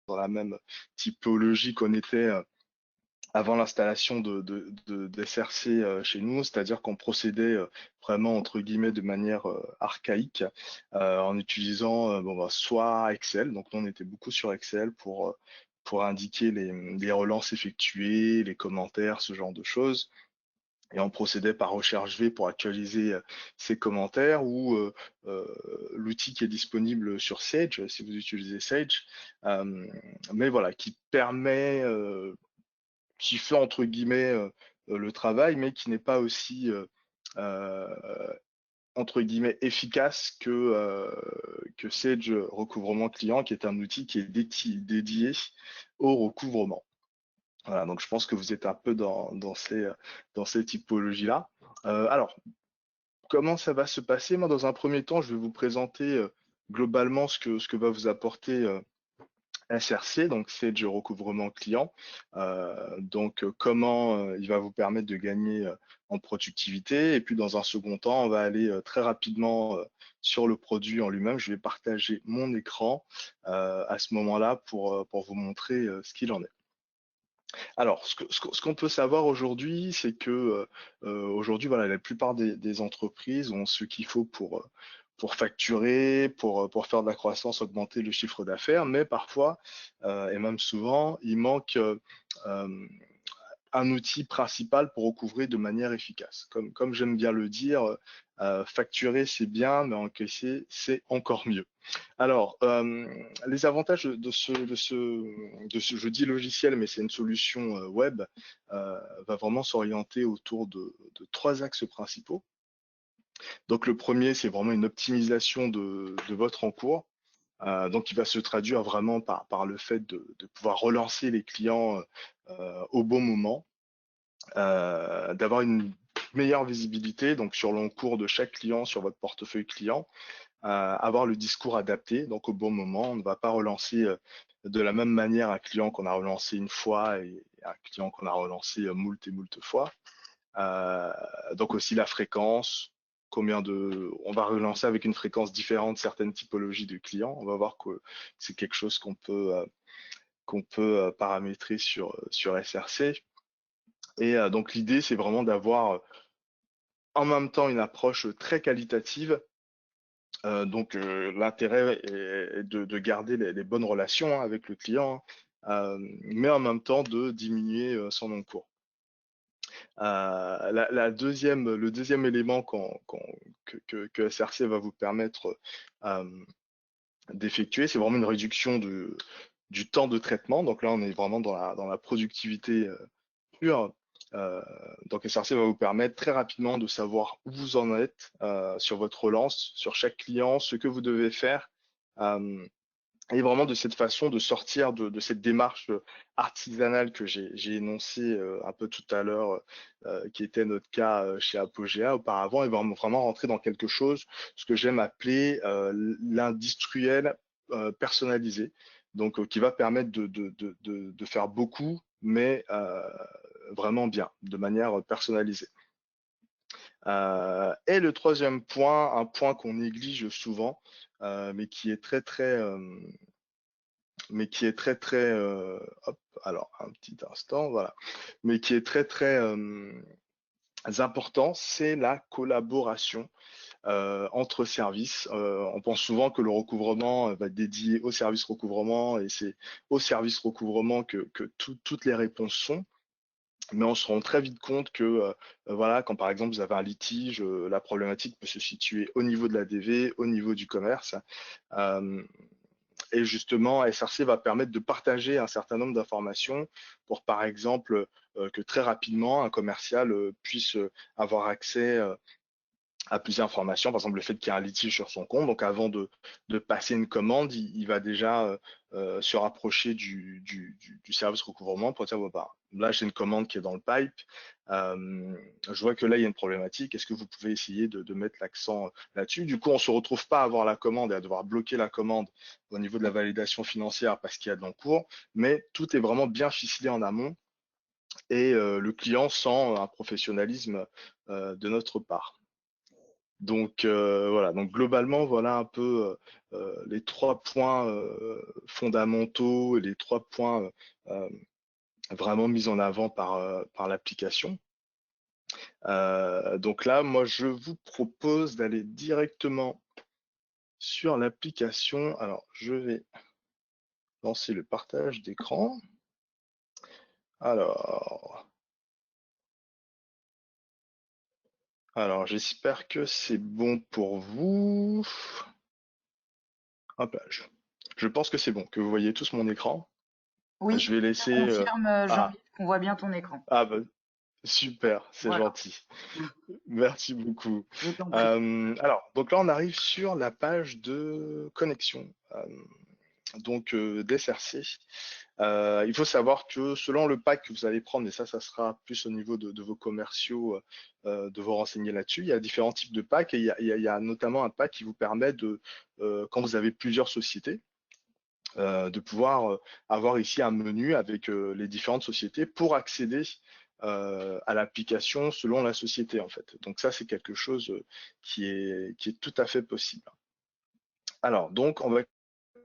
dans la même typologie qu'on était avant l'installation d'SRC chez nous, c'est-à-dire qu'on procédait vraiment entre guillemets de manière archaïque en utilisant bon, bah, soit Excel, donc nous on était beaucoup sur Excel pour indiquer les relances effectuées, les commentaires, ce genre de choses. Et on procédait par recherche V pour actualiser ces commentaires ou l'outil qui est disponible sur Sage, si vous utilisez Sage, euh, mais voilà, qui permet qui fait entre guillemets le travail, mais qui n'est pas aussi euh, entre guillemets efficace que Sage Recouvrement Client, qui est un outil qui est dédié au recouvrement. Voilà, donc je pense que vous êtes un peu dans ces typologies-là. Alors, comment ça va se passer? Moi, dans un premier temps, je vais vous présenter globalement ce que va vous apporter SRC, donc c'est du recouvrement client. Comment il va vous permettre de gagner en productivité. Et puis dans un second temps, on va aller très rapidement sur le produit en lui-même. Je vais partager mon écran à ce moment-là pour vous montrer ce qu'il en est. Alors, ce qu'on peut savoir aujourd'hui, c'est que aujourd'hui, voilà, la plupart des entreprises ont ce qu'il faut pour facturer, pour faire de la croissance, augmenter le chiffre d'affaires, mais parfois, et même souvent, il manque euh, un outil principal pour recouvrer de manière efficace. Comme j'aime bien le dire, facturer c'est bien, mais encaisser c'est encore mieux. Alors, les avantages de ce jeudi logiciel, mais c'est une solution web, va vraiment s'orienter autour de trois axes principaux. Donc, le premier, c'est vraiment une optimisation de votre encours. Donc, il va se traduire vraiment par le fait de pouvoir relancer les clients au bon moment, d'avoir une meilleure visibilité donc sur l'encours de chaque client, sur votre portefeuille client, avoir le discours adapté, donc au bon moment. On ne va pas relancer de la même manière un client qu'on a relancé une fois et un client qu'on a relancé moult et moult fois. Euh, donc aussi la fréquence, on va relancer avec une fréquence différente certaines typologies de clients. On va voir que c'est quelque chose qu'on peut paramétrer sur SRC. Et donc l'idée, c'est vraiment d'avoir en même temps une approche très qualitative. L'intérêt est de garder les bonnes relations hein, avec le client, hein, mais en même temps de diminuer son encours. Le deuxième élément que SRC va vous permettre d'effectuer, c'est vraiment une réduction du temps de traitement. Donc là, on est vraiment dans la productivité pure. Euh, donc SRC va vous permettre très rapidement de savoir où vous en êtes sur votre relance, sur chaque client, ce que vous devez faire. Euh, et vraiment de cette façon de sortir de cette démarche artisanale que j'ai énoncée un peu tout à l'heure, qui était notre cas chez Apogea auparavant, et vraiment rentrer dans quelque chose, ce que j'aime appeler l'industriel personnalisé, donc qui va permettre de faire beaucoup, mais vraiment bien, de manière personnalisée. Et le troisième point, un point qu'on néglige souvent, mais qui est hop, alors un petit instant, voilà, mais qui est très important, c'est la collaboration entre services. On pense souvent que le recouvrement va être dédié au service recouvrement et c'est au service recouvrement que toutes les réponses sont. Mais on se rend très vite compte que voilà, quand par exemple vous avez un litige, la problématique peut se situer au niveau de la DV, au niveau du commerce. Euh, et justement, SRC va permettre de partager un certain nombre d'informations pour, par exemple, que très rapidement, un commercial puisse avoir accès à plusieurs informations, par exemple le fait qu'il y ait un litige sur son compte. Donc avant de passer une commande, il va déjà se rapprocher du service recouvrement pour dire, bon, bah, là j'ai une commande qui est dans le pipe, je vois que là il y a une problématique, est-ce que vous pouvez essayer de mettre l'accent là-dessus? Du coup, on se retrouve pas à avoir la commande et à devoir bloquer la commande au niveau de la validation financière parce qu'il y a de l'encours, mais tout est vraiment bien ficelé en amont et le client sent un professionnalisme de notre part. Donc voilà, donc globalement, voilà un peu les 3 points fondamentaux et les 3 points vraiment mis en avant par l'application. Donc là, moi, je vous propose d'aller directement sur l'application. Alors, je vais lancer le partage d'écran. Alors, j'espère que c'est bon pour vous. Hop là, je pense que c'est bon, que vous voyez tous mon écran. Oui, Je vais je laisser. confirme, Ah, Jean-Yves, qu'on voit bien ton écran. bah, super, c'est Voilà, gentil. Merci beaucoup. je t'en prie. Alors, donc là, on arrive sur la page de connexion. Donc d'SRC. Il faut savoir que selon le pack que vous allez prendre, et ça sera plus au niveau de vos commerciaux, de vous renseigner là-dessus, il y a différents types de packs et il y a notamment un pack qui vous permet de, quand vous avez plusieurs sociétés, de pouvoir avoir ici un menu avec les différentes sociétés pour accéder à l'application selon la société en fait. Donc ça, c'est quelque chose qui est tout à fait possible. Alors, donc, on va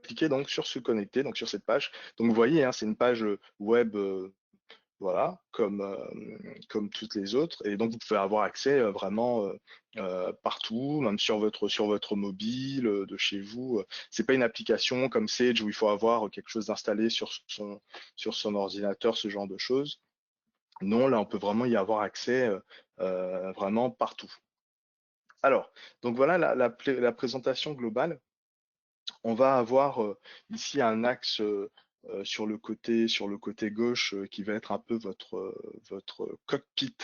cliquer donc sur se connecter, donc sur cette page. Donc vous voyez, hein, c'est une page web, voilà, comme toutes les autres. Et donc vous pouvez avoir accès vraiment partout, même sur votre mobile, de chez vous. C'est pas une application comme Sage où il faut avoir quelque chose d'installé sur son ordinateur, ce genre de choses. Non, là on peut vraiment y avoir accès vraiment partout. Alors, donc voilà la présentation globale. On va avoir ici un axe sur le côté gauche qui va être un peu votre cockpit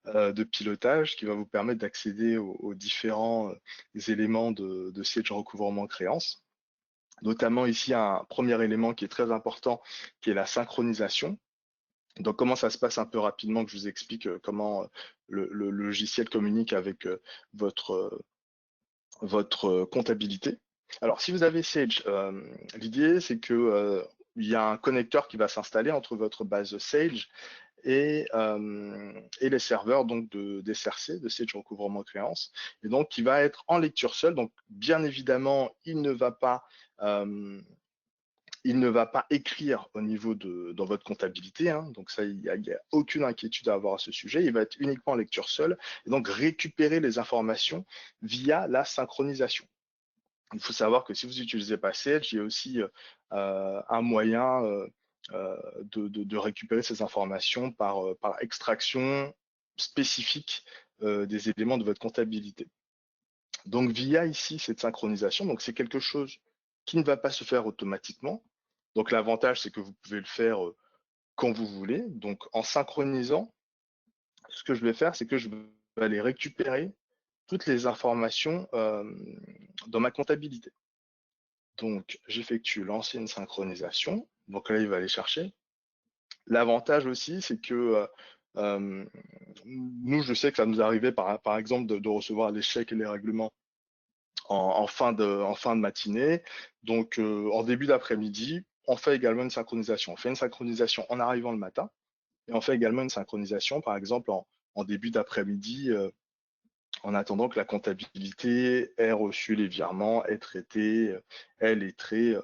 de pilotage qui va vous permettre d'accéder aux différents éléments de Sage recouvrement créance. Notamment ici un premier élément qui est très important, qui est la synchronisation. Donc comment ça se passe un peu rapidement, que je vous explique comment le logiciel communique avec votre comptabilité. Alors, si vous avez Sage, l'idée c'est que il y a un connecteur qui va s'installer entre votre base Sage et les serveurs donc des SRC, de Sage Recouvrement Créance, et donc qui va être en lecture seule. Donc, bien évidemment, il ne va pas écrire au niveau dans votre comptabilité, hein. Donc ça, il y a aucune inquiétude à avoir à ce sujet. Il va être uniquement en lecture seule et donc récupérer les informations via la synchronisation. Il faut savoir que si vous utilisez Passage, il y a aussi un moyen de récupérer ces informations par extraction spécifique des éléments de votre comptabilité. Donc via ici cette synchronisation, donc c'est quelque chose qui ne va pas se faire automatiquement. Donc l'avantage, c'est que vous pouvez le faire quand vous voulez. Donc en synchronisant, ce que je vais faire, c'est que je vais aller récupérer toutes les informations dans ma comptabilité. Donc, j'effectue l'ancienne synchronisation. Donc là, il va aller chercher. L'avantage aussi, c'est que nous, je sais que ça nous arrivait par exemple de recevoir les chèques et les règlements en fin de matinée. Donc, en début d'après-midi, on fait également une synchronisation. On fait une synchronisation en arrivant le matin et on fait également une synchronisation, par exemple, en début d'après-midi, en attendant que la comptabilité ait reçu les virements, ait traité, ait lettré,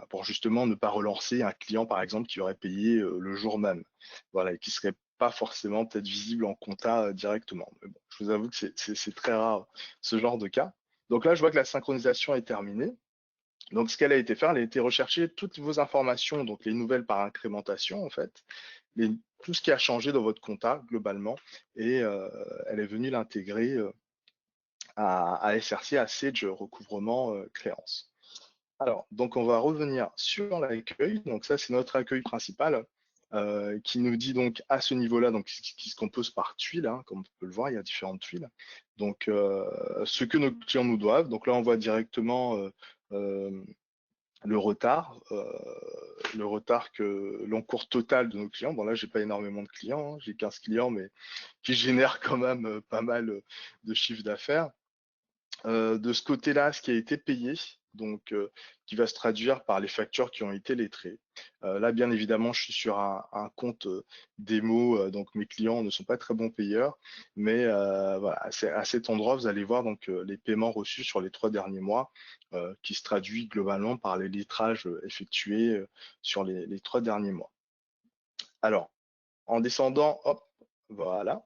pour justement ne pas relancer un client, par exemple, qui aurait payé le jour même, voilà, et qui serait pas forcément peut-être visible en compta directement. Mais bon, je vous avoue que c'est très rare ce genre de cas. Donc là, je vois que la synchronisation est terminée. Donc, ce qu'elle a été faire, elle a été rechercher toutes vos informations, donc les nouvelles par incrémentation, en fait, tout ce qui a changé dans votre compta globalement, et elle est venue l'intégrer à SRC, à Sage Recouvrement Créance. Alors, donc on va revenir sur l'accueil. Donc ça, c'est notre accueil principal qui nous dit donc à ce niveau-là, donc qui se compose par tuiles, hein, comme on peut le voir, il y a différentes tuiles. Donc, ce que nos clients nous doivent. Donc là, on voit directement euh, le retard, que l'encours total de nos clients. Bon là, j'ai pas énormément de clients, hein, j'ai 15 clients, mais qui génèrent quand même pas mal de chiffre d'affaires. De ce côté-là, ce qui a été payé. donc qui va se traduire par les factures qui ont été lettrées. Là, bien évidemment, je suis sur un compte démo, donc mes clients ne sont pas très bons payeurs, mais voilà, à cet endroit, vous allez voir donc les paiements reçus sur les 3 derniers mois, qui se traduit globalement par les lettrages effectués sur les 3 derniers mois. Alors, en descendant, hop, voilà,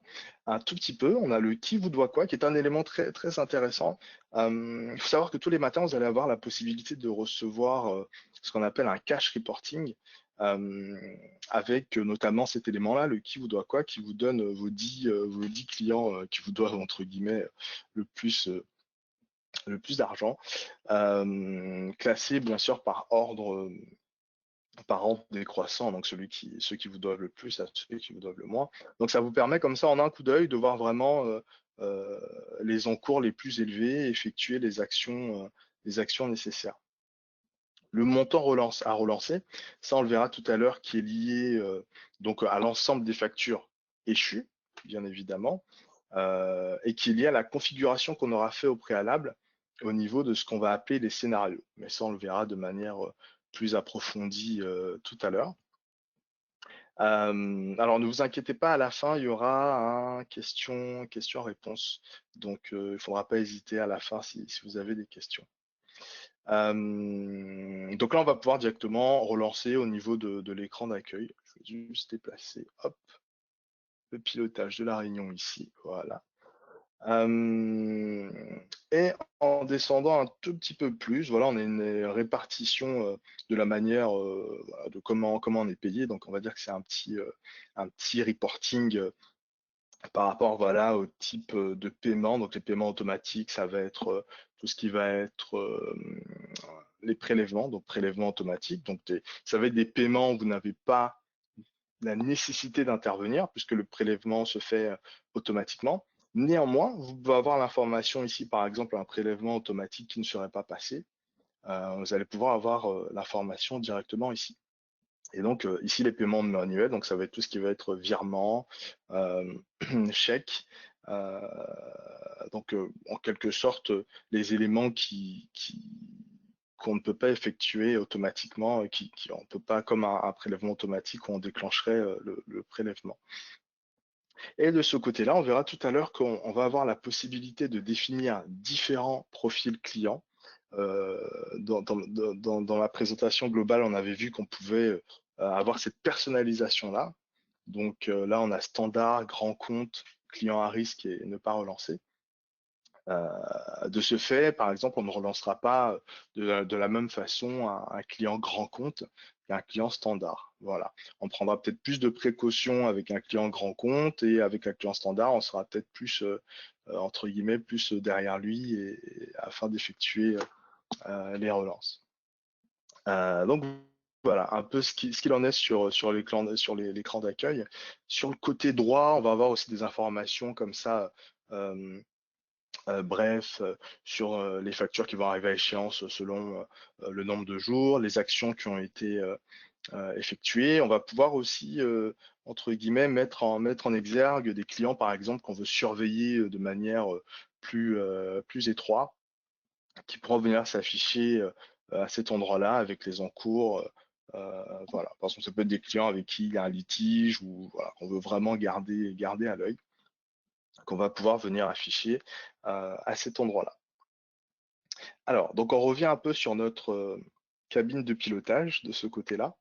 un tout petit peu, on a le qui vous doit quoi, qui est un élément très, très intéressant. Il faut savoir que tous les matins, vous allez avoir la possibilité de recevoir ce qu'on appelle un cash reporting, euh, avec notamment cet élément-là, le qui vous doit quoi, qui vous donne vos 10 clients qui vous doivent, entre guillemets, le plus d'argent, classés bien sûr par ordre décroissant, donc ceux qui vous doivent le plus à ceux qui vous doivent le moins. Donc ça vous permet comme ça en un coup d'œil de voir vraiment les encours les plus élevés, effectuer les actions nécessaires. Le montant à relancer, ça on le verra tout à l'heure, qui est lié donc à l'ensemble des factures échues, bien évidemment, et qui est lié à la configuration qu'on aura fait au préalable au niveau de ce qu'on va appeler les scénarios. Mais ça, on le verra de manière plus approfondie tout à l'heure. Alors, ne vous inquiétez pas, à la fin, il y aura un question-réponse. Donc, il ne faudra pas hésiter à la fin si vous avez des questions. Donc là, on va pouvoir directement relancer au niveau de l'écran d'accueil. Je vais juste déplacer, hop, le pilotage de la réunion ici. Voilà. Et en descendant un tout petit peu plus, voilà, on a une répartition de la manière voilà, de comment on est payé. Donc, on va dire que c'est un petit reporting par rapport voilà, au type de paiement. Donc, les paiements automatiques, ça va être tout ce qui va être les prélèvements, donc prélèvements automatiques. Donc, ça va être des paiements où vous n'avez pas la nécessité d'intervenir puisque le prélèvement se fait automatiquement. Néanmoins, vous pouvez avoir l'information ici, par exemple, un prélèvement automatique qui ne serait pas passé. Vous allez pouvoir avoir l'information directement ici. Et donc, ici, les paiements manuels, donc ça va être tout ce qui va être virement, chèque. Euh, donc, en quelque sorte, les éléments qu'on ne peut pas effectuer automatiquement, on ne peut pas, comme un prélèvement automatique où on déclencherait le prélèvement. Et de ce côté-là, on verra tout à l'heure qu'on va avoir la possibilité de définir différents profils clients. Dans la présentation globale, on avait vu qu'on pouvait avoir cette personnalisation-là. Donc là, on a standard, grand compte, client à risque et ne pas relancer. De ce fait, par exemple, on ne relancera pas de la même façon un client grand compte qu'un client standard. Voilà. On prendra peut-être plus de précautions avec un client grand compte et avec un client standard, on sera peut-être plus, entre guillemets, plus derrière lui afin d'effectuer les relances. Donc voilà, un peu ce qu'il en est sur l'écran d'accueil. Sur le côté droit, on va avoir aussi des informations comme ça. Bref, sur les factures qui vont arriver à échéance selon le nombre de jours, les actions qui ont été effectuées. On va pouvoir aussi, entre guillemets, mettre en exergue des clients, par exemple, qu'on veut surveiller de manière plus étroite, qui pourront venir s'afficher à cet endroit-là avec les encours. Voilà. Par exemple, ça peut être des clients avec qui il y a un litige ou voilà, qu'on veut vraiment garder à l'œil, qu'on va pouvoir venir afficher à cet endroit-là. Alors, donc on revient un peu sur notre cabine de pilotage de ce côté-là,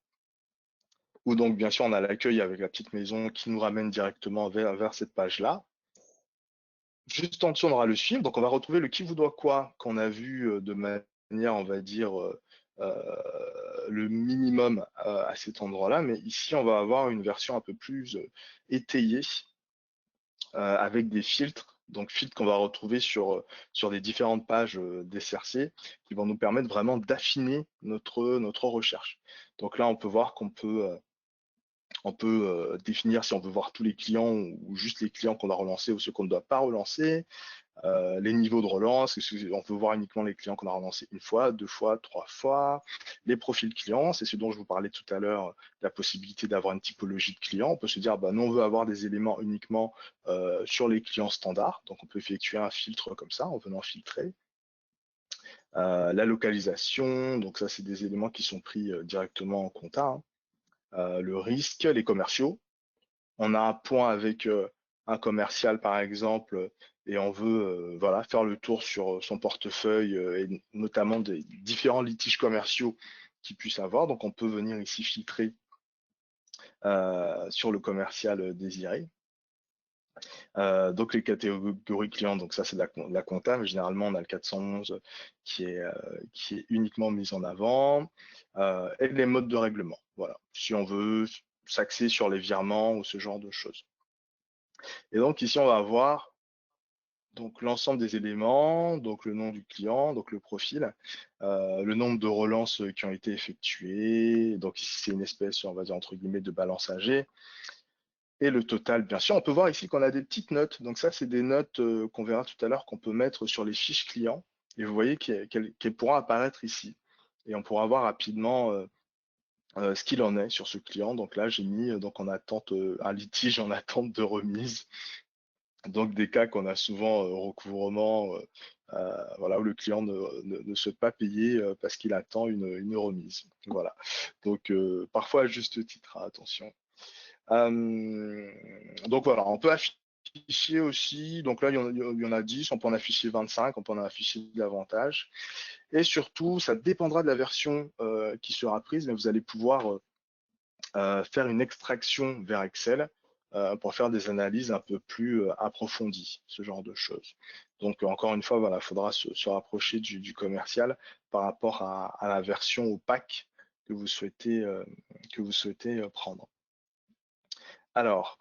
où donc bien sûr on a l'accueil avec la petite maison qui nous ramène directement vers cette page-là. Juste en dessous, on aura le suivre, donc on va retrouver le qui vous doit quoi qu'on a vu de manière, on va dire, le minimum à cet endroit-là, mais ici on va avoir une version un peu plus étayée avec des filtres, donc filtres qu'on va retrouver sur des différentes pages d'SRC qui vont nous permettre vraiment d'affiner notre recherche. Donc là, on peut voir qu'on peut définir si on veut voir tous les clients ou juste les clients qu'on a relancés ou ceux qu'on ne doit pas relancer, les niveaux de relance, on peut voir uniquement les clients qu'on a relancés une fois, deux fois, trois fois, les profils clients, c'est ce dont je vous parlais tout à l'heure, la possibilité d'avoir une typologie de clients. On peut se dire, bah, nous, on veut avoir des éléments uniquement sur les clients standards, donc on peut effectuer un filtre comme ça en venant filtrer. La localisation, donc ça c'est des éléments qui sont pris directement en compta, hein. Le risque, les commerciaux. On a un point avec un commercial par exemple et on veut voilà, faire le tour sur son portefeuille et notamment des différents litiges commerciaux qu'il puisse avoir. Donc on peut venir ici filtrer sur le commercial désiré. Donc les catégories clients, donc ça c'est de la compta, mais généralement on a le 411 qui est uniquement mis en avant, et les modes de règlement. Voilà, si on veut s'axer sur les virements ou ce genre de choses. Et donc ici on va avoir donc l'ensemble des éléments, donc le nom du client, donc le profil, le nombre de relances qui ont été effectuées, donc ici c'est une espèce, on va dire entre guillemets, de balance âgée, et le total, bien sûr. On peut voir ici qu'on a des petites notes. Donc ça, c'est des notes qu'on verra tout à l'heure qu'on peut mettre sur les fiches clients. Et vous voyez qu'elles pourront apparaître ici. Et on pourra voir rapidement ce qu'il en est sur ce client. Donc là, j'ai mis donc en attente un litige en attente de remise. Donc des cas qu'on a souvent recouvrement, voilà, où le client ne souhaite pas payer parce qu'il attend une remise. Voilà. Donc parfois à juste titre, hein, attention. Donc voilà, on peut afficher aussi, donc là il y en a 10, on peut en afficher 25, on peut en afficher davantage. Et surtout, ça dépendra de la version qui sera prise, mais vous allez pouvoir faire une extraction vers Excel pour faire des analyses un peu plus approfondies, ce genre de choses. Donc encore une fois, voilà, il faudra se rapprocher du commercial par rapport à la version au pack que vous souhaitez prendre. Alors,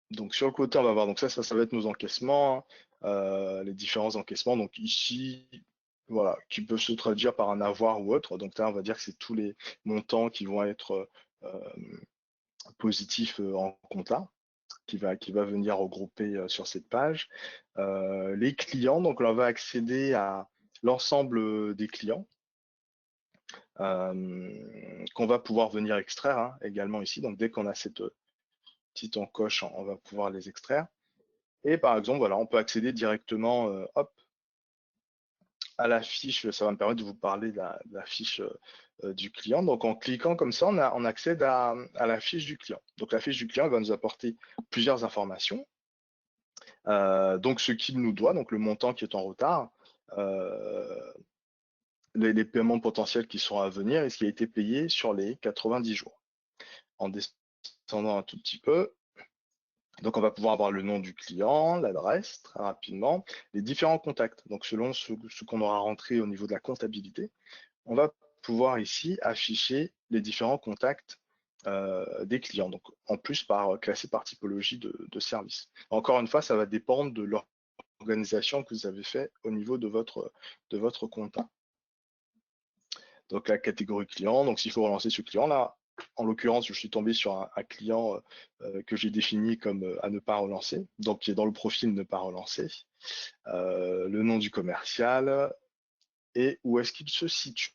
donc sur le côté, on va voir, donc ça va être nos encaissements, hein, les différents encaissements. Donc ici, voilà, qui peuvent se traduire par un avoir ou autre. Donc là, on va dire que c'est tous les montants qui vont être positifs en compta, qui va venir regrouper sur cette page. Les clients, donc là, on va accéder à l'ensemble des clients qu'on va pouvoir venir extraire hein, également ici. Donc dès qu'on a cette petite encoche, on va pouvoir les extraire. Et par exemple, voilà, on peut accéder directement hop, à la fiche. Ça va me permettre de vous parler de la fiche du client. Donc en cliquant comme ça, on accède à la fiche du client. Donc la fiche du client va nous apporter plusieurs informations. Donc ce qu'il nous doit, donc le montant qui est en retard, euh, les paiements potentiels qui sont à venir et ce qui a été payé sur les 90 jours. En descendant un tout petit peu, donc, on va pouvoir avoir le nom du client, l'adresse, très rapidement, les différents contacts. Donc, selon ce qu'on aura rentré au niveau de la comptabilité, on va pouvoir ici afficher les différents contacts des clients. Donc, en plus, classé par typologie de service. Encore une fois, ça va dépendre de l'organisation que vous avez fait au niveau de votre compta. Donc, la catégorie client. Donc, s'il faut relancer ce client-là, en l'occurrence, je suis tombé sur un client que j'ai défini comme à ne pas relancer, donc qui est dans le profil ne pas relancer, le nom du commercial et où est-ce qu'il se situe.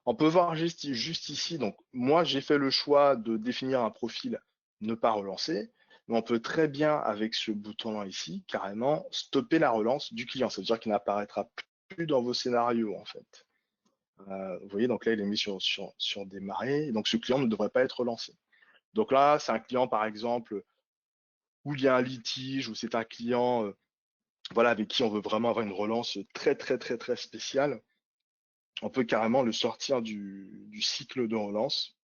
On peut voir juste ici, donc moi j'ai fait le choix de définir un profil ne pas relancer, mais on peut très bien avec ce bouton-là ici, carrément stopper la relance du client, ça veut dire qu'il n'apparaîtra plus dans vos scénarios en fait. Vous voyez, donc là, il est mis sur démarrer. Donc, ce client ne devrait pas être relancé. Donc là, c'est un client, par exemple, où il y a un litige, ou c'est un client voilà, avec qui on veut vraiment avoir une relance très, très, très, très spéciale. On peut carrément le sortir du cycle de relance.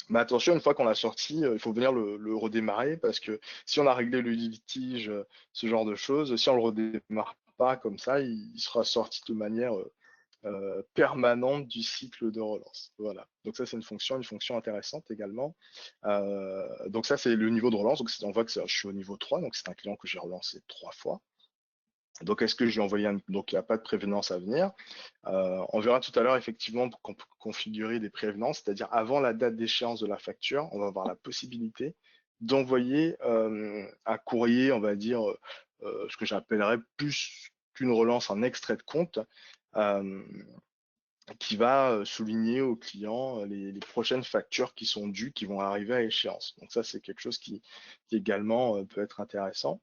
Mais attention, une fois qu'on l'a sorti, il faut venir le redémarrer parce que si on a réglé le litige, ce genre de choses, si on le redémarre pas comme ça, il sera sorti de manière permanente du cycle de relance. Voilà. Donc ça, c'est une fonction intéressante également. Donc ça, c'est le niveau de relance. Donc on voit que je suis au niveau 3, donc c'est un client que j'ai relancé 3 fois. Donc est-ce que je lui ai envoyé donc il n'y a pas de prévenance à venir. On verra tout à l'heure effectivement qu'on peut configurer des prévenances, c'est-à-dire avant la date d'échéance de la facture, on va avoir la possibilité d'envoyer un courrier, on va dire, ce que j'appellerais plus qu'une relance, un extrait de compte, euh, qui va souligner aux clients les prochaines factures qui sont dues, qui vont arriver à échéance. Donc ça, c'est quelque chose qui également peut être intéressant.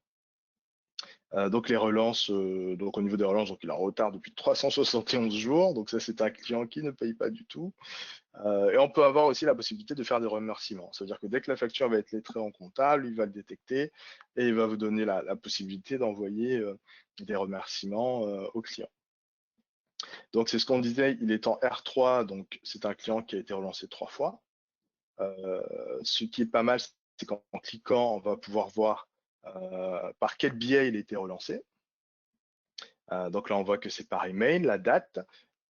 Donc les relances, donc au niveau des relances, donc il est en retard depuis 371 jours. Donc ça, c'est un client qui ne paye pas du tout. Et on peut avoir aussi la possibilité de faire des remerciements. C'est-à-dire que dès que la facture va être lettrée en comptable, il va le détecter et il va vous donner la possibilité d'envoyer des remerciements au client. Donc c'est ce qu'on disait, il est en R3, donc c'est un client qui a été relancé 3 fois. Ce qui est pas mal, c'est qu'en cliquant, on va pouvoir voir par quel biais il a été relancé. Donc là, on voit que c'est par email, la date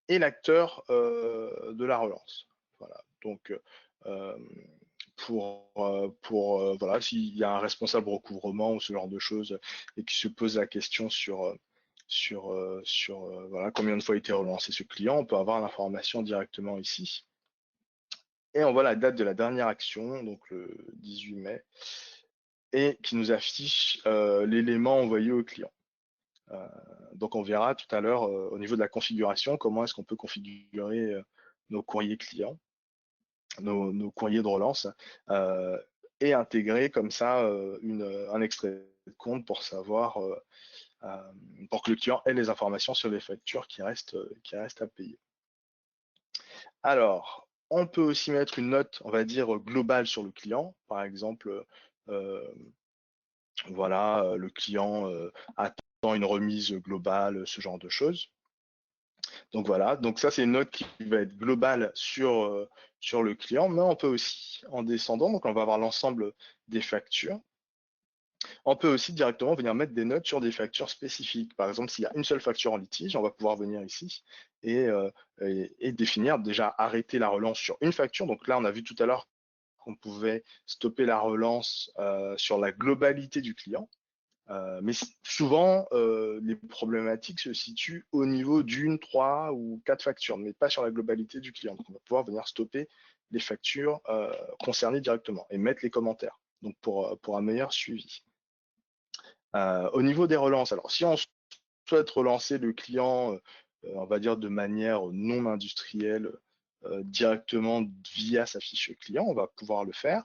et l'acteur de la relance. Voilà. Donc voilà, s'il y a un responsable recouvrement ou ce genre de choses et qui se pose la question sur voilà, combien de fois a été relancé ce client, on peut avoir l'information directement ici. Et on voit la date de la dernière action, donc le 18 mai, et qui nous affiche l'élément envoyé au client. Donc on verra tout à l'heure au niveau de la configuration, comment est-ce qu'on peut configurer nos courriers clients, nos courriers de relance, et intégrer comme ça un extrait de compte pour savoir, pour que le client ait les informations sur les factures qui restent à payer. Alors, on peut aussi mettre une note, on va dire, globale sur le client. Par exemple, voilà, le client attend une remise globale, ce genre de choses. Donc voilà, donc ça c'est une note qui va être globale sur le client, mais on peut aussi, en descendant, donc on va avoir l'ensemble des factures. On peut aussi directement venir mettre des notes sur des factures spécifiques. Par exemple, s'il y a une seule facture en litige, on va pouvoir venir ici et définir, déjà arrêter la relance sur une facture. Donc là, on a vu tout à l'heure qu'on pouvait stopper la relance sur la globalité du client. Mais souvent, les problématiques se situent au niveau d'une, trois ou quatre factures, mais pas sur la globalité du client. Donc, on va pouvoir venir stopper les factures concernées directement et mettre les commentaires, donc pour un meilleur suivi. Au niveau des relances, alors si on souhaite relancer le client, on va dire de manière non industrielle, directement via sa fiche client, on va pouvoir le faire.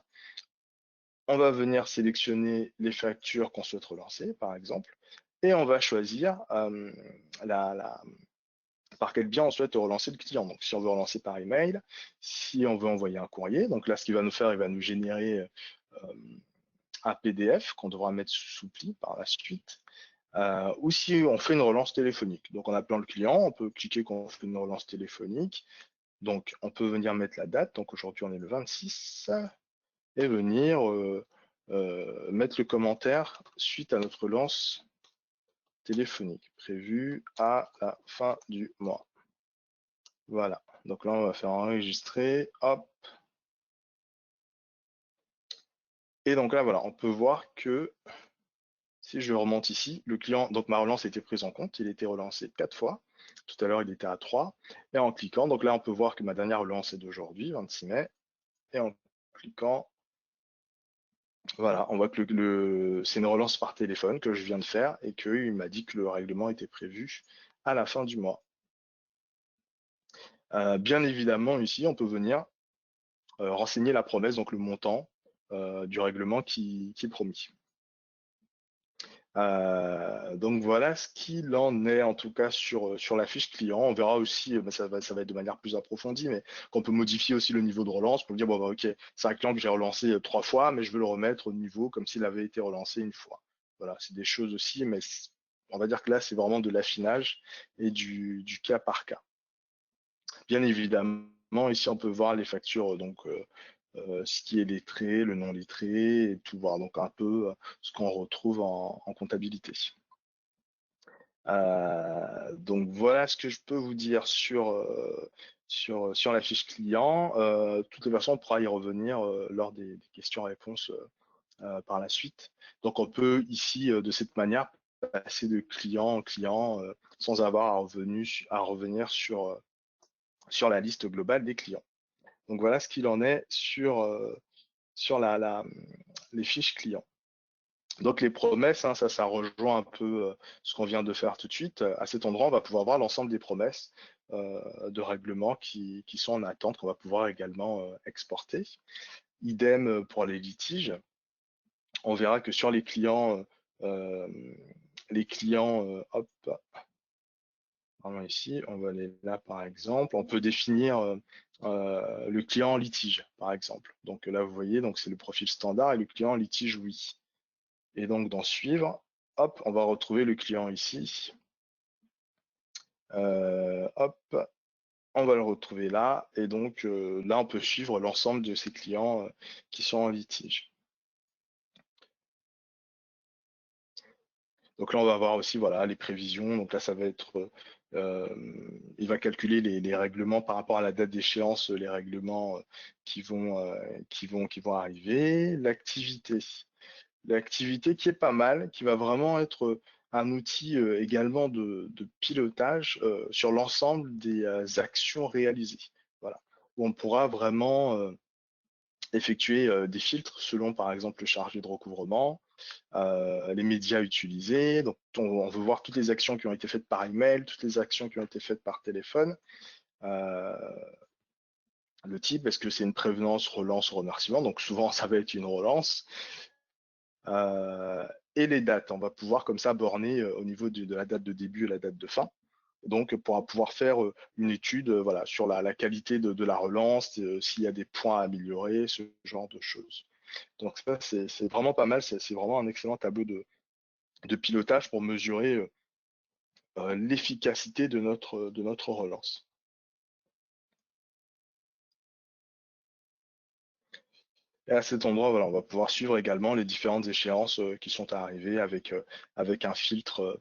On va venir sélectionner les factures qu'on souhaite relancer, par exemple, et on va choisir par quel biais on souhaite relancer le client. Donc, si on veut relancer par email, si on veut envoyer un courrier, donc là, ce qu'il va nous faire, il va nous générer un PDF qu'on devra mettre sous pli par la suite. Ou si on fait une relance téléphonique. Donc, en appelant le client, on peut cliquer qu'on fait une relance téléphonique. Donc, on peut venir mettre la date. Donc, aujourd'hui, on est le 26 et venir mettre le commentaire suite à notre relance téléphonique prévue à la fin du mois. Voilà, donc là on va faire enregistrer, hop. Et donc là voilà, on peut voir que si je remonte ici, le client, donc ma relance a été prise en compte, il a été relancé 4 fois. Tout à l'heure il était à 3. Et en cliquant, donc là on peut voir que ma dernière relance est d'aujourd'hui, 26 mai. Et en cliquant, voilà, on voit que c'est une relance par téléphone que je viens de faire et qu'il m'a dit que le règlement était prévu à la fin du mois. Bien évidemment, ici, on peut venir renseigner la promesse, donc le montant du règlement qui est promis. Donc voilà ce qu'il en est en tout cas sur la fiche client. On verra aussi, ça va être de manière plus approfondie, mais qu'on peut modifier aussi le niveau de relance pour dire bon bah, ok, c'est un client que j'ai relancé 3 fois, mais je veux le remettre au niveau comme s'il avait été relancé une fois. Voilà, c'est des choses aussi, mais on va dire que là c'est vraiment de l'affinage et du cas par cas. Bien évidemment, ici on peut voir les factures, donc ce qui est lettré, le non lettré, et tout voir donc un peu ce qu'on retrouve en comptabilité. Donc voilà ce que je peux vous dire sur la fiche client. Toutes les façons, on pourra y revenir lors des questions-réponses par la suite. Donc on peut ici, de cette manière, passer de client en client sans avoir à revenir sur la liste globale des clients. Donc voilà ce qu'il en est sur les fiches clients. Donc les promesses, hein, ça rejoint un peu ce qu'on vient de faire tout de suite. À cet endroit, on va pouvoir voir l'ensemble des promesses de règlement qui sont en attente, qu'on va pouvoir également exporter. Idem pour les litiges. On verra que sur les clients les clients, hop, vraiment ici, on va aller là par exemple, on peut définir le client litige par exemple. Donc là vous voyez, donc c'est le profil standard et le client litige oui. Et donc dans suivre, hop, on va retrouver le client ici. Hop, on va le retrouver là. Et donc là, on peut suivre l'ensemble de ces clients qui sont en litige. Donc là, on va voir aussi voilà, les prévisions. Donc là, ça va être, il va calculer les règlements par rapport à la date d'échéance, les règlements qui vont arriver. L'activité qui est pas mal, qui va vraiment être un outil également de pilotage sur l'ensemble des actions réalisées. Voilà. Où on pourra vraiment effectuer des filtres selon par exemple le chargé de recouvrement, les médias utilisés. Donc on veut voir toutes les actions qui ont été faites par email, toutes les actions qui ont été faites par téléphone. Euh, le type, est-ce que c'est une prévenance, relance, remerciement? Donc souvent ça va être une relance. Euh, et les dates. On va pouvoir comme ça borner au niveau de la date de début et la date de fin. Donc, pour pouvoir faire une étude voilà, sur la qualité de la relance, s'il y a des points à améliorer, ce genre de choses. Donc ça, c'est vraiment pas mal. C'est vraiment un excellent tableau de pilotage pour mesurer l'efficacité de notre relance. Et à cet endroit, voilà, on va pouvoir suivre également les différentes échéances qui sont arrivées avec avec un filtre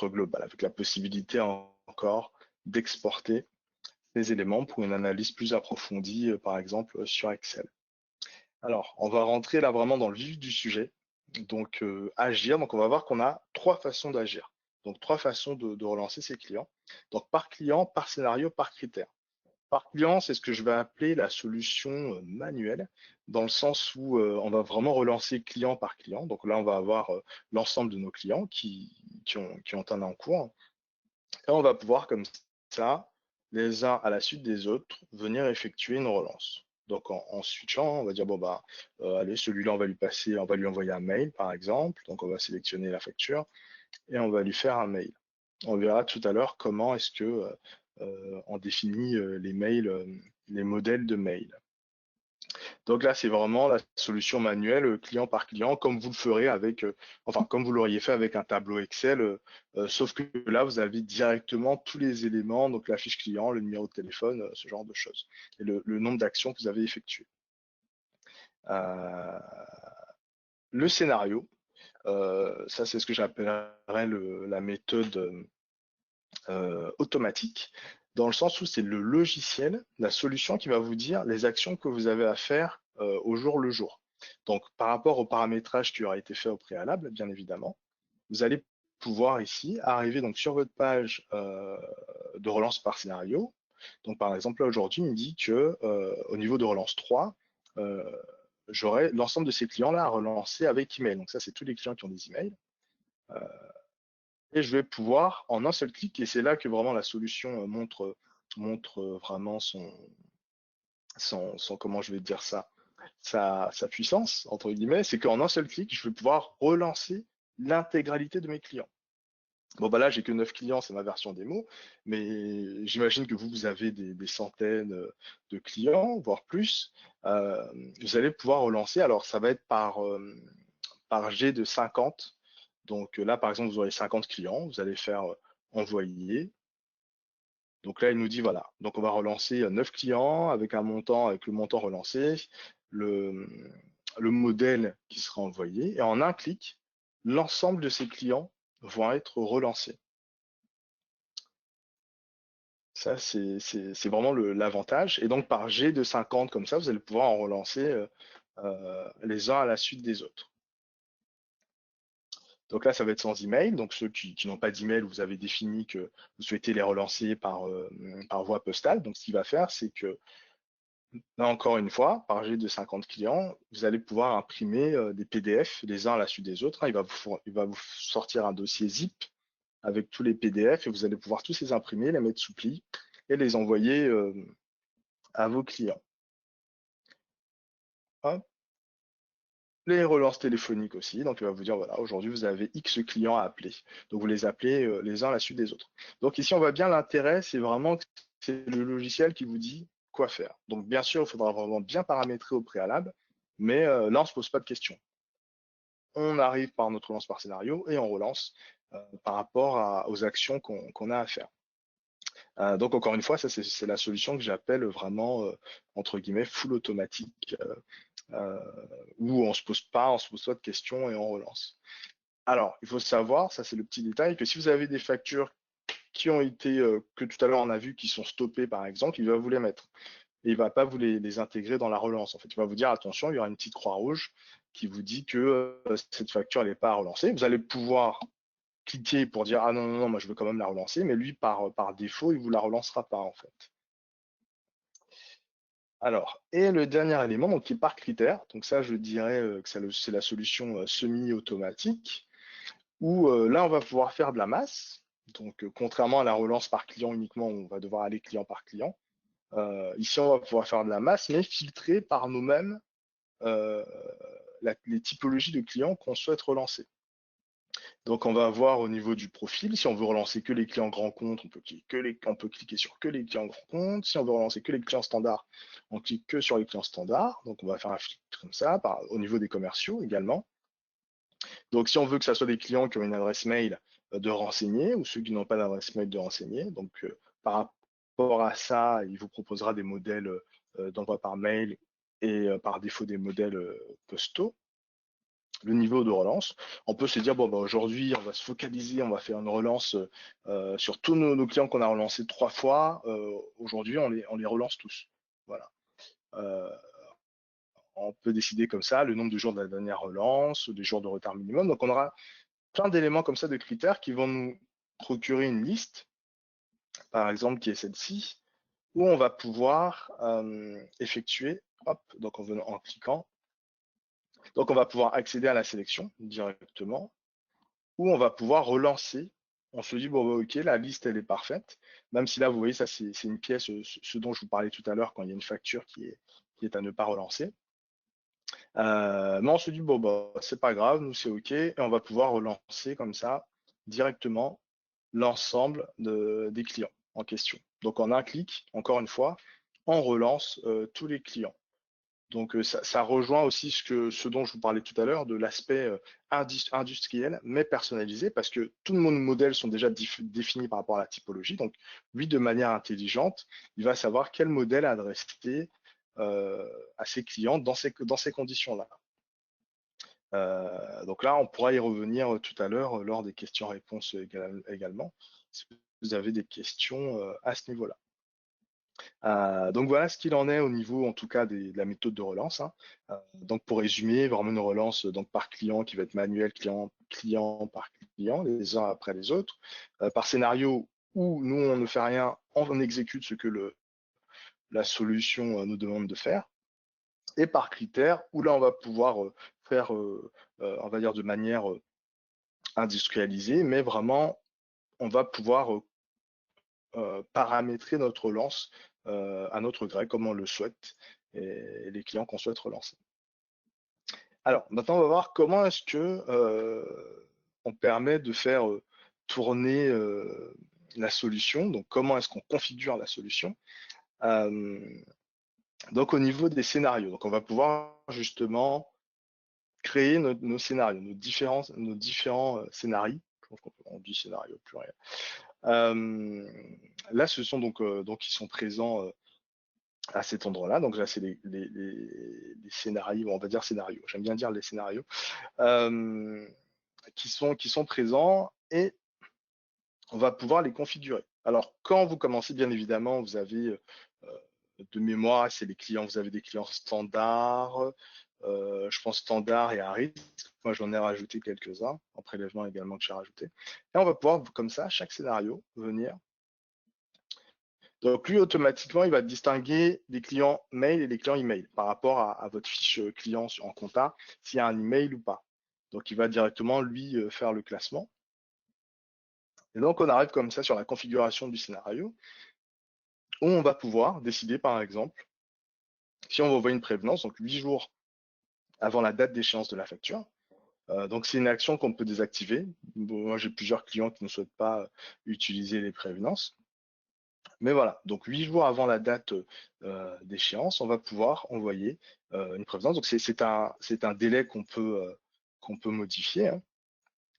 global, avec la possibilité encore d'exporter ces éléments pour une analyse plus approfondie, par exemple sur Excel. Alors, on va rentrer là vraiment dans le vif du sujet. Donc, agir. Donc, on va voir qu'on a trois façons d'agir. Donc, trois façons de relancer ses clients. Donc, par client, par scénario, par critère. Par client, c'est ce que je vais appeler la solution manuelle, dans le sens où on va vraiment relancer client par client. Donc là, on va avoir l'ensemble de nos clients qui ont un encours. Et on va pouvoir comme ça, les uns à la suite des autres, venir effectuer une relance. Donc en switchant, on va dire bon bah allez, celui-là on va lui envoyer un mail par exemple. Donc on va sélectionner la facture et on va lui faire un mail. On verra tout à l'heure comment est-ce que on définit les mails, les modèles de mail. Donc là, c'est vraiment la solution manuelle client par client, comme vous le ferez avec, enfin, comme vous l'auriez fait avec un tableau Excel, sauf que là, vous avez directement tous les éléments, donc la fiche client, le numéro de téléphone, ce genre de choses, et le nombre d'actions que vous avez effectuées. Euh, le scénario, ça c'est ce que j'appellerais la méthode automatique, dans le sens où c'est le logiciel, la solution qui va vous dire les actions que vous avez à faire au jour le jour. Donc, par rapport au paramétrage qui aura été fait au préalable, bien évidemment, vous allez pouvoir ici arriver donc sur votre page de relance par scénario. Donc, par exemple, là aujourd'hui, il me dit que au niveau de relance 3, j'aurai l'ensemble de ces clients-là à relancer avec email. Donc, ça, c'est tous les clients qui ont des emails. Et je vais pouvoir, en un seul clic, et c'est là que vraiment la solution montre vraiment comment je vais dire ça, sa puissance, entre guillemets, c'est qu'en un seul clic, je vais pouvoir relancer l'intégralité de mes clients. Bon, bah là, j'ai que 9 clients, c'est ma version démo, mais j'imagine que vous avez des centaines de clients, voire plus. Euh, Vous allez pouvoir relancer, alors ça va être par G de 50. Donc là, par exemple, vous aurez 50 clients, vous allez faire envoyer. Donc là, il nous dit voilà. Donc on va relancer 9 clients avec avec le montant relancé, le, le modèle qui sera envoyé. Et en un clic, l'ensemble de ces clients vont être relancés. Ça, c'est vraiment l'avantage. Et donc par G de 50 comme ça, vous allez pouvoir en relancer les uns à la suite des autres. Donc là, ça va être sans email. Donc ceux qui n'ont pas d'email, vous avez défini que vous souhaitez les relancer par voie postale. Donc ce qu'il va faire, c'est que là encore une fois, par G de 50 clients, vous allez pouvoir imprimer des PDF les uns à la suite des autres. Il va vous sortir un dossier zip avec tous les PDF et vous allez pouvoir tous les imprimer, les mettre sous pli et les envoyer à vos clients. Hop. Les relances téléphoniques aussi. Donc, il va vous dire, voilà, aujourd'hui, vous avez X clients à appeler. Donc, vous les appelez les uns à la suite des autres. Donc, ici, on voit bien l'intérêt, c'est vraiment que c'est le logiciel qui vous dit quoi faire. Donc, bien sûr, il faudra vraiment bien paramétrer au préalable, mais là, on ne se pose pas de questions. On arrive par notre relance par scénario et on relance par rapport aux actions qu'on a à faire. Donc, encore une fois, ça, c'est la solution que j'appelle vraiment, entre guillemets, full automatique, où on se pose pas de questions et on relance. Alors, il faut savoir, ça c'est le petit détail, que si vous avez des factures qui ont été, que tout à l'heure on a vu, qui sont stoppées par exemple, il va vous les mettre. Et il ne va pas vous les intégrer dans la relance. En fait, il va vous dire attention, il y aura une petite croix rouge qui vous dit que cette facture n'est pas à relancer. Vous allez pouvoir cliquer pour dire ah non, non, non, moi je veux quand même la relancer, mais lui, par défaut, il ne vous la relancera pas en fait. Alors, et le dernier élément, donc, qui est par critère, donc ça je dirais que c'est la solution semi-automatique, où là on va pouvoir faire de la masse. Donc contrairement à la relance par client uniquement, où on va devoir aller client par client, ici on va pouvoir faire de la masse, mais filtrée par nous-mêmes les typologies de clients qu'on souhaite relancer. Donc on va avoir au niveau du profil, si on veut relancer que les clients grands comptes, on peut cliquer sur que les clients grands comptes. Si on veut relancer que les clients standards, on clique que sur les clients standards. Donc on va faire un filtre comme ça, au niveau des commerciaux également. Donc si on veut que ce soit des clients qui ont une adresse mail de renseigner ou ceux qui n'ont pas d'adresse mail de renseigner, donc par rapport à ça, il vous proposera des modèles d'envoi par mail et par défaut des modèles postaux. Le niveau de relance. On peut se dire, bon, bah, aujourd'hui, on va se focaliser, on va faire une relance sur tous nos clients qu'on a relancés 3 fois. Aujourd'hui, on les relance tous. Voilà. Euh, on peut décider comme ça le nombre de jours de la dernière relance, des jours de retard minimum. Donc, on aura plein d'éléments comme ça, de critères qui vont nous procurer une liste, par exemple, qui est celle-ci, où on va pouvoir effectuer, hop, donc en cliquant, donc on va pouvoir accéder à la sélection directement, où on va pouvoir relancer. On se dit, bon, bah, ok, la liste, elle est parfaite. Même si là, vous voyez, ça, c'est une pièce, ce dont je vous parlais tout à l'heure, quand il y a une facture qui est à ne pas relancer. Mais on se dit, bon, bah, c'est pas grave, nous, c'est ok. Et on va pouvoir relancer comme ça, directement, l'ensemble des clients en question. Donc, en un clic, encore une fois, on relance tous les clients. Donc ça rejoint aussi ce dont je vous parlais tout à l'heure, de l'aspect industriel, mais personnalisé, parce que tous nos modèles sont déjà définis par rapport à la typologie. Donc lui, de manière intelligente, il va savoir quel modèle adresser à ses clients dans ces conditions-là. Donc là, on pourra y revenir tout à l'heure lors des questions-réponses également, si vous avez des questions à ce niveau-là. Donc voilà ce qu'il en est au niveau, en tout cas, de la méthode de relance, hein. Donc pour résumer, vraiment une relance donc par client qui va être manuelle, client par client, les uns après les autres. Par scénario où nous, on ne fait rien, on exécute ce que la solution nous demande de faire. Et par critère, où là, on va pouvoir faire, on va dire, de manière industrialisée, mais vraiment, on va pouvoir paramétrer notre relance à notre gré, comme on le souhaite, et les clients qu'on souhaite relancer. Alors, maintenant, on va voir comment est-ce que on permet de faire tourner la solution. Donc, comment est-ce qu'on configure la solution. Donc, au niveau des scénarios, donc on va pouvoir justement créer nos scénarios, nos différents scénarios. Je pense qu'on dit scénario pluriel. Là, ce sont donc ils sont présents à cet endroit-là. Donc là, c'est les scénarios, on va dire scénarios. J'aime bien dire les scénarios qui sont présents et on va pouvoir les configurer. Alors, quand vous commencez, bien évidemment, vous avez de mémoire, c'est les clients, vous avez des clients standards, je pense standard et à risque. Moi, j'en ai rajouté quelques-uns, en prélèvement également que j'ai rajouté. Et on va pouvoir, comme ça, chaque scénario, venir. Donc, lui, automatiquement, il va distinguer les clients mail et les clients email par rapport à votre fiche client en compta, s'il y a un email ou pas. Donc, il va directement, lui, faire le classement. Et donc, on arrive comme ça sur la configuration du scénario, où on va pouvoir décider, par exemple, si on va envoyer une prévenance, donc 8 jours avant la date d'échéance de la facture. Donc, c'est une action qu'on peut désactiver. Bon, moi, j'ai plusieurs clients qui ne souhaitent pas utiliser les prévenances. Mais voilà, donc 8 jours avant la date d'échéance, on va pouvoir envoyer une prévenance. Donc, c'est un délai qu'on peut modifier, hein.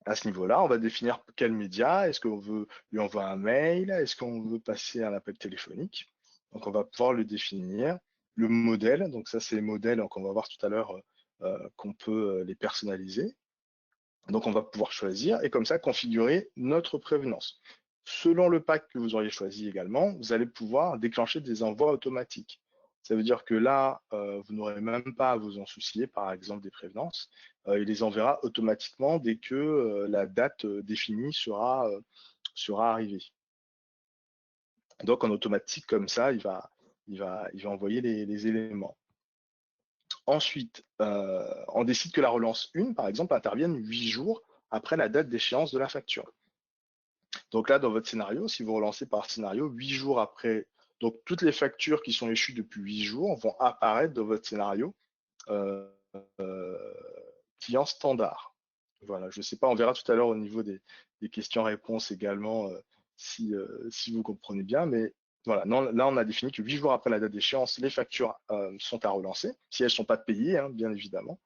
À ce niveau-là, on va définir quel média. Est-ce qu'on veut lui envoyer un mail? Est-ce qu'on veut passer un appel téléphonique? Donc, on va pouvoir le définir. Le modèle, donc ça, c'est les modèles qu'on va voir tout à l'heure qu'on peut les personnaliser. Donc, on va pouvoir choisir et comme ça configurer notre prévenance. Selon le pack que vous auriez choisi également, vous allez pouvoir déclencher des envois automatiques. Ça veut dire que là, vous n'aurez même pas à vous en soucier, par exemple des prévenances. Il les enverra automatiquement dès que la date définie sera arrivée. Donc en automatique, comme ça, il va envoyer les éléments. Ensuite, on décide que la relance 1, par exemple, intervienne 8 jours après la date d'échéance de la facture. Donc là, dans votre scénario, si vous relancez par scénario, 8 jours après, donc toutes les factures qui sont échues depuis 8 jours vont apparaître dans votre scénario euh, euh, client standard. Voilà, je ne sais pas, on verra tout à l'heure au niveau des questions-réponses également si vous comprenez bien, mais voilà, non, là on a défini que 8 jours après la date d'échéance, les factures sont à relancer, si elles ne sont pas payées, hein, bien évidemment.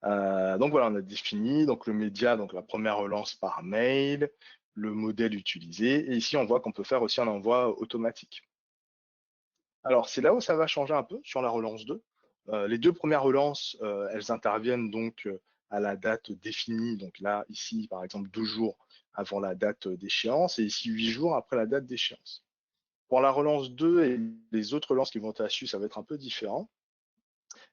Donc voilà, on a défini donc le média, donc la première relance par mail, le modèle utilisé, et ici on voit qu'on peut faire aussi un envoi automatique. Alors c'est là où ça va changer un peu sur la relance 2. Les deux premières relances, elles interviennent donc à la date définie, donc là ici par exemple 12 jours avant la date d'échéance, et ici 8 jours après la date d'échéance. Pour la relance 2 et les autres relances qui vont être dessus, ça va être un peu différent.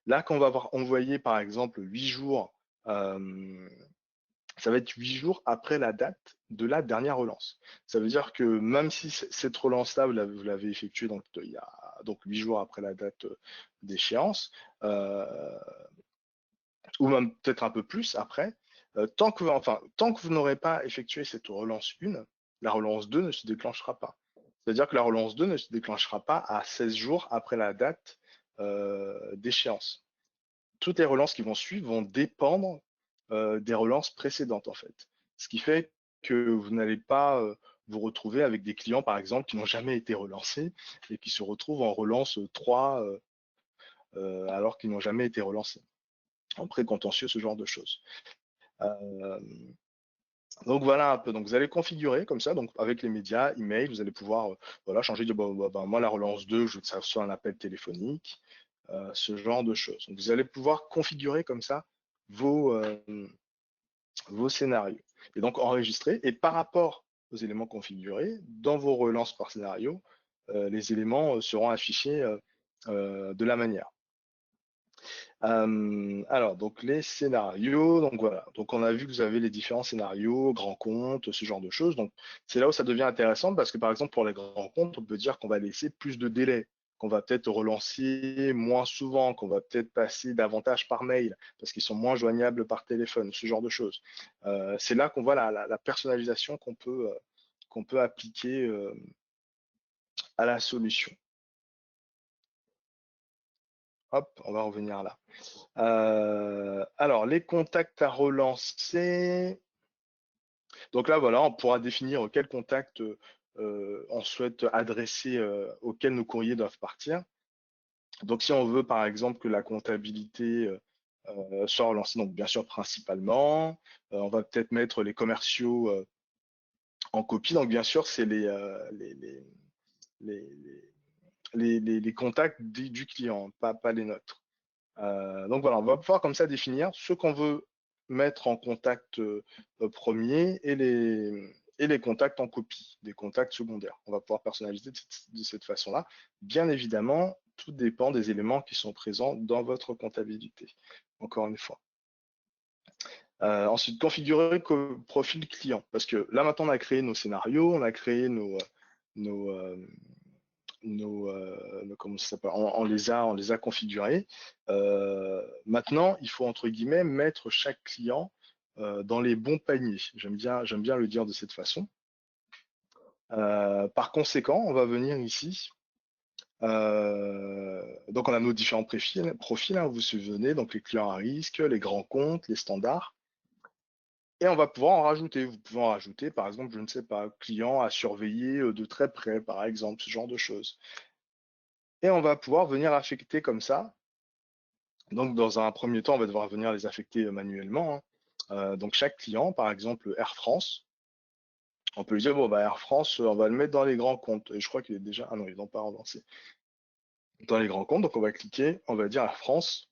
Là, quand on va avoir envoyé par exemple 8 jours ça va être 8 jours après la date de la dernière relance. Ça veut dire que même si cette relance-là, vous l'avez effectuée donc, il y a donc 8 jours après la date d'échéance, ou même peut-être un peu plus après, tant que vous n'aurez pas effectué cette relance 1, la relance 2 ne se déclenchera pas. C'est-à-dire que la relance 2 ne se déclenchera pas à 16 jours après la date d'échéance. Toutes les relances qui vont suivre vont dépendre des relances précédentes en fait. Ce qui fait que vous n'allez pas vous retrouver avec des clients par exemple qui n'ont jamais été relancés et qui se retrouvent en relance 3 alors qu'ils n'ont jamais été relancés, en précontentieux, ce genre de choses. Euh, donc voilà un peu. Donc vous allez configurer comme ça, donc avec les médias, email, vous allez pouvoir voilà, changer de moi la relance 2, je veux que ça soit un appel téléphonique, ce genre de choses. Donc vous allez pouvoir configurer comme ça vos, vos scénarios. Et donc enregistrer. Et par rapport aux éléments configurés, dans vos relances par scénario, les éléments seront affichés de la manière. Alors, donc les scénarios, donc voilà. Donc on a vu que vous avez les différents scénarios, grands comptes, ce genre de choses. Donc c'est là où ça devient intéressant parce que par exemple pour les grands comptes, on peut dire qu'on va laisser plus de délai, qu'on va peut-être relancer moins souvent, qu'on va peut-être passer davantage par mail parce qu'ils sont moins joignables par téléphone, ce genre de choses. C'est là qu'on voit la personnalisation qu'on peut appliquer à la solution. Hop, on va revenir là. Alors, les contacts à relancer. Donc là, voilà, on pourra définir quel contact on souhaite adresser, auquel nos courriers doivent partir. Donc, si on veut, par exemple, que la comptabilité soit relancée, donc bien sûr, principalement, on va peut-être mettre les commerciaux en copie. Donc, bien sûr, c'est les, les contacts du client, pas les nôtres. Donc voilà, on va pouvoir comme ça définir ce qu'on veut mettre en contact premier et les contacts en copie, des contacts secondaires. On va pouvoir personnaliser de cette façon-là. Bien évidemment, tout dépend des éléments qui sont présents dans votre comptabilité, encore une fois. Ensuite, configurer profil client, parce que là maintenant on a créé nos scénarios, on a créé nos, comment ça s'appelle, on les a configurés. Maintenant, il faut entre guillemets mettre chaque client dans les bons paniers. J'aime bien le dire de cette façon. Par conséquent, on va venir ici Donc, on a nos différents profils, hein, vous vous souvenez, donc les clients à risque, les grands comptes, les standards. Et on va pouvoir en rajouter. Vous pouvez en rajouter, par exemple, je ne sais pas, client à surveiller de très près, par exemple, ce genre de choses. Et on va pouvoir venir affecter comme ça. Donc, dans un premier temps, on va devoir venir les affecter manuellement, hein. Donc, chaque client, par exemple Air France, on peut lui dire, bon, bah, Air France, on va le mettre dans les grands comptes. Et je crois qu'il est déjà, ah non, ils n'ont pas avancé. Dans les grands comptes, donc on va cliquer, on va dire Air France,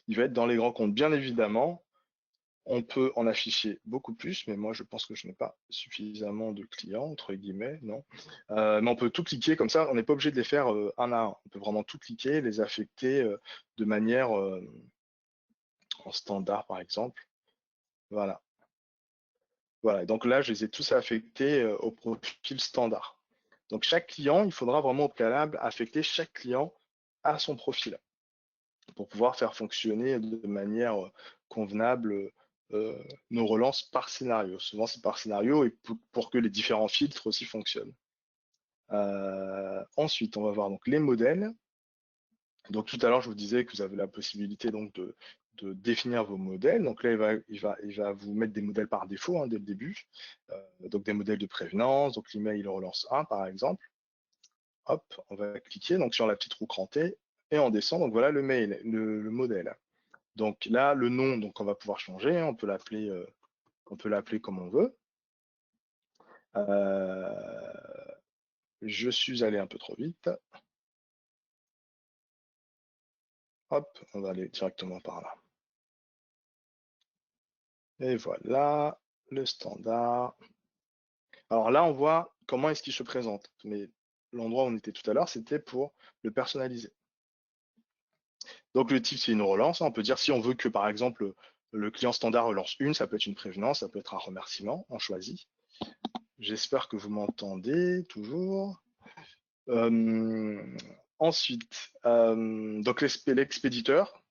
il va être dans les grands comptes. Bien évidemment, on peut en afficher beaucoup plus, mais moi je pense que je n'ai pas suffisamment de clients, entre guillemets, non. Mais on peut tout cliquer comme ça, on n'est pas obligé de les faire un à un. On peut vraiment tout cliquer, les affecter de manière en standard par exemple. Voilà. Voilà. Et donc là, je les ai tous affectés au profil standard. Donc chaque client, il faudra vraiment au préalable affecter chaque client à son profil pour pouvoir faire fonctionner de manière convenable nos relances par scénario. Souvent, c'est par scénario et pour que les différents filtres aussi fonctionnent. Ensuite, on va voir donc les modèles. Donc tout à l'heure, je vous disais que vous avez la possibilité donc de définir vos modèles. Donc là, il va vous mettre des modèles par défaut hein, dès le début. Donc des modèles de prévenance, donc l'email relance 1 par exemple. Hop, on va cliquer donc sur la petite roue crantée et on descend. Donc voilà le mail, le modèle. Donc là, le nom, donc on va pouvoir changer, hein, on peut l'appeler comme on veut. Je suis allé un peu trop vite. Hop, on va aller directement par là. Et voilà, le standard. Alors là, on voit comment est-ce qu'il se présente. Mais l'endroit où on était tout à l'heure, c'était pour le personnaliser. Donc le type, c'est une relance. On peut dire si on veut que, par exemple, le client standard relance une, ça peut être une prévenance, ça peut être un remerciement, on choisit. J'espère que vous m'entendez toujours. Euh, ensuite, donc l'expéditeur.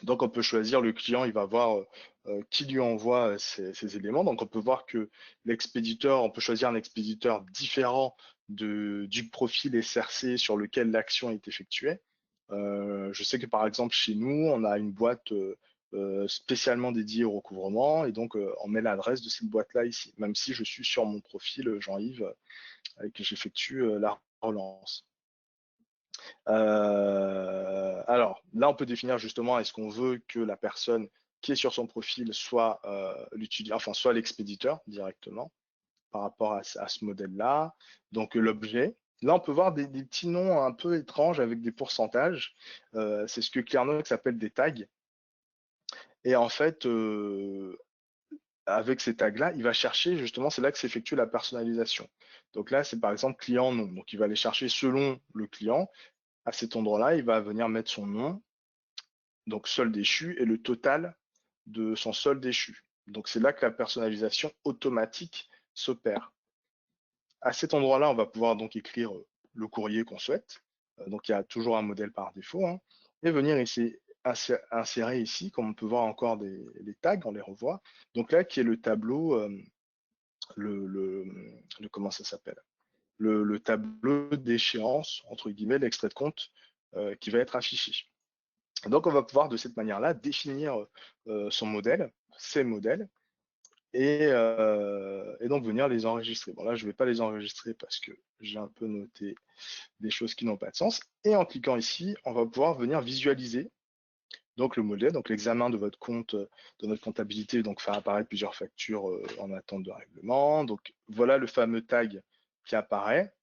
Donc on peut choisir le client, il va voir qui lui envoie ces éléments. Donc on peut voir que l'expéditeur, on peut choisir un expéditeur différent du profil SRC sur lequel l'action est effectuée. Je sais que par exemple chez nous, on a une boîte spécialement dédiée au recouvrement et donc on met l'adresse de cette boîte-là ici, même si je suis sur mon profil Jean-Yves et que j'effectue la relance. Alors là, on peut définir justement est-ce qu'on veut que la personne qui est sur son profil soit soit l'expéditeur directement par rapport à ce modèle-là. Donc l'objet. Là, on peut voir des petits noms un peu étranges avec des pourcentages. C'est ce que Clearnox appelle des tags. Et en fait, avec ces tags-là, il va chercher justement, c'est là que s'effectue la personnalisation. Donc là, c'est par exemple client nom. Donc il va aller chercher selon le client. À cet endroit-là, il va venir mettre son nom, donc solde échu, et le total de son solde échu. Donc c'est là que la personnalisation automatique s'opère. À cet endroit-là, on va pouvoir donc écrire le courrier qu'on souhaite. Donc il y a toujours un modèle par défaut, hein, et venir ici insérer ici, comme on peut voir encore les tags, on les revoit. Donc là, qui est le tableau, comment ça s'appelle, le tableau d'échéance, entre guillemets, l'extrait de compte qui va être affiché. Donc, on va pouvoir de cette manière-là définir son modèle, ses modèles, et donc venir les enregistrer. Bon, là, je ne vais pas les enregistrer parce que j'ai un peu noté des choses qui n'ont pas de sens. Et en cliquant ici, on va pouvoir venir visualiser donc le modèle, donc l'examen de votre compte, de notre comptabilité, donc faire apparaître plusieurs factures en attente de règlement. Donc, voilà le fameux tag qui apparaît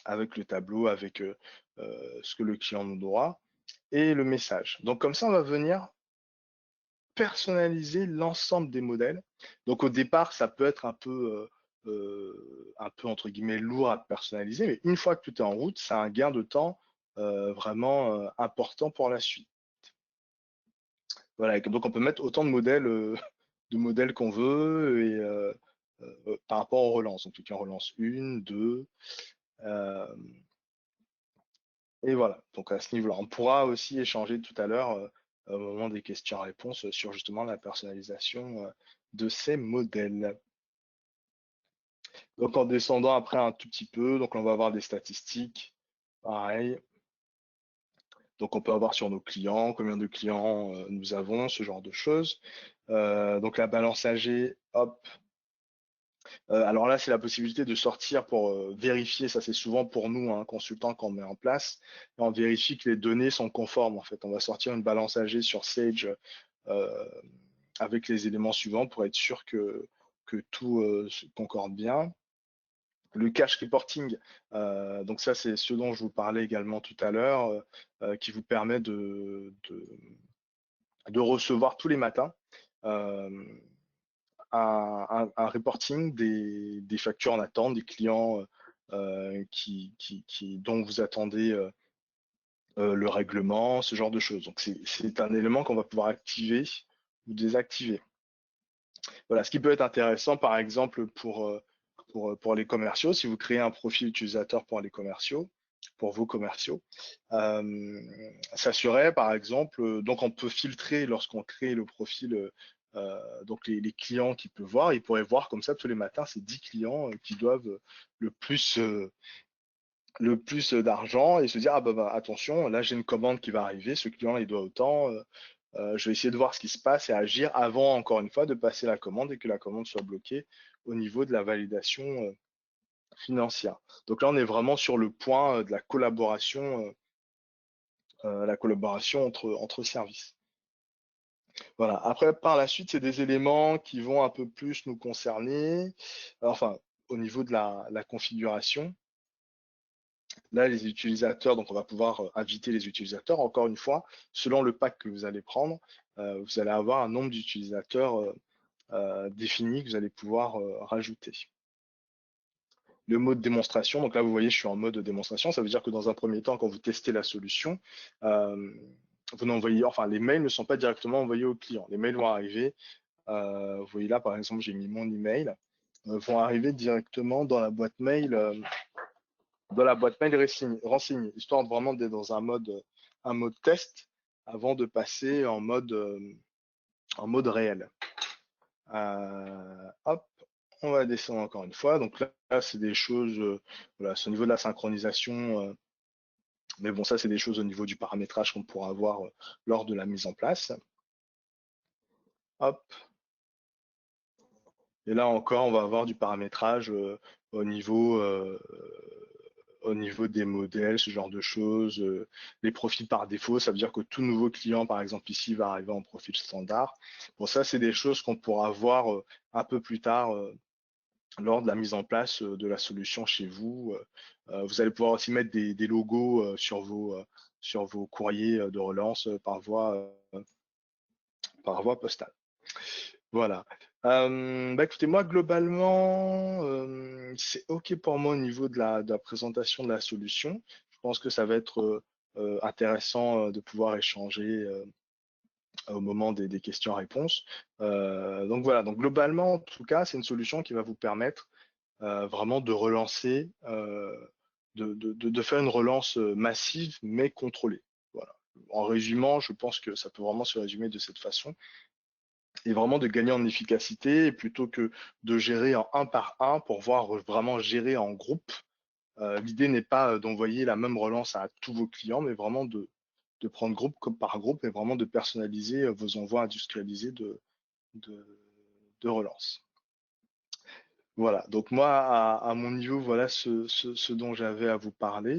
avec le tableau, avec ce que le client nous doit et le message. Donc comme ça, on va venir personnaliser l'ensemble des modèles. Donc au départ, ça peut être un peu entre guillemets lourd à personnaliser, mais une fois que tout est en route, c'est un gain de temps vraiment important pour la suite. Voilà, donc on peut mettre autant de modèles qu'on veut et par rapport aux relances. Donc en relance 1, 2, et voilà, donc à ce niveau-là, on pourra aussi échanger tout à l'heure au moment des questions-réponses sur justement la personnalisation de ces modèles. Donc en descendant après un tout petit peu, donc on va avoir des statistiques, pareil. Donc on peut avoir sur nos clients, combien de clients nous avons, ce genre de choses. Donc la balance AG, hop. Alors là, c'est la possibilité de sortir pour vérifier, ça c'est souvent pour nous, hein, consultants, qu'on met en place, et on vérifie que les données sont conformes en fait. On va sortir une balance AG sur Sage euh, avec les éléments suivants pour être sûr que tout se concorde bien. Le cache reporting, donc ça c'est ce dont je vous parlais également tout à l'heure, qui vous permet de recevoir tous les matins euh, un reporting des factures en attente, des clients dont vous attendez le règlement, ce genre de choses. Donc c'est un élément qu'on va pouvoir activer ou désactiver. Voilà, ce qui peut être intéressant, par exemple, pour les commerciaux, si vous créez un profil utilisateur pour les commerciaux, pour vos commerciaux, ça serait, par exemple, donc on peut filtrer lorsqu'on crée le profil, donc les clients qu'il peut voir, il pourrait voir comme ça tous les matins ces 10 clients qui doivent le plus, d'argent et se dire, ah bah, attention, là j'ai une commande qui va arriver, ce client il doit autant, je vais essayer de voir ce qui se passe et agir avant, encore une fois, de passer la commande et que la commande soit bloquée au niveau de la validation financière. Donc là, on est vraiment sur le point de la collaboration entre services. Voilà. Après, par la suite, c'est des éléments qui vont un peu plus nous concerner. Enfin, au niveau de la configuration. Là, les utilisateurs, donc on va pouvoir inviter les utilisateurs. Encore une fois, selon le pack que vous allez prendre, vous allez avoir un nombre d'utilisateurs défini que vous allez pouvoir rajouter. Le mode démonstration, donc là vous voyez je suis en mode démonstration, ça veut dire que dans un premier temps quand vous testez la solution, vous n'envoyez, enfin les mails ne sont pas directement envoyés aux clients, les mails vont arriver, vous voyez là par exemple j'ai mis mon email, vont arriver directement dans la boîte mail renseignée, histoire de vraiment d'être dans un mode test avant de passer en mode réel. Hop, on va descendre encore une fois. Donc là c'est des choses, voilà, c'est au niveau de la synchronisation. Mais bon, ça, c'est des choses au niveau du paramétrage qu'on pourra avoir lors de la mise en place. Hop. Et là encore, on va avoir du paramétrage au niveau, euh, au niveau des modèles, ce genre de choses. Les profils par défaut, ça veut dire que tout nouveau client, par exemple ici, va arriver en profil standard. Bon, ça, c'est des choses qu'on pourra voir un peu plus tard lors de la mise en place de la solution chez vous. Vous allez pouvoir aussi mettre des logos sur vos courriers de relance par voie postale. Voilà. Bah écoutez, moi globalement, c'est OK pour moi au niveau de la présentation de la solution. Je pense que ça va être intéressant de pouvoir échanger au moment des questions-réponses. Donc voilà, donc globalement, en tout cas, c'est une solution qui va vous permettre vraiment de relancer, de faire une relance massive mais contrôlée. Voilà. En résumant, je pense que ça peut vraiment se résumer de cette façon et vraiment de gagner en efficacité et plutôt que de gérer en un par un pour voir vraiment gérer en groupe. L'idée n'est pas d'envoyer la même relance à tous vos clients, mais vraiment de prendre groupe comme par groupe et vraiment de personnaliser vos envois industrialisés de, de relance. Voilà, donc moi, à mon niveau, voilà ce dont j'avais à vous parler.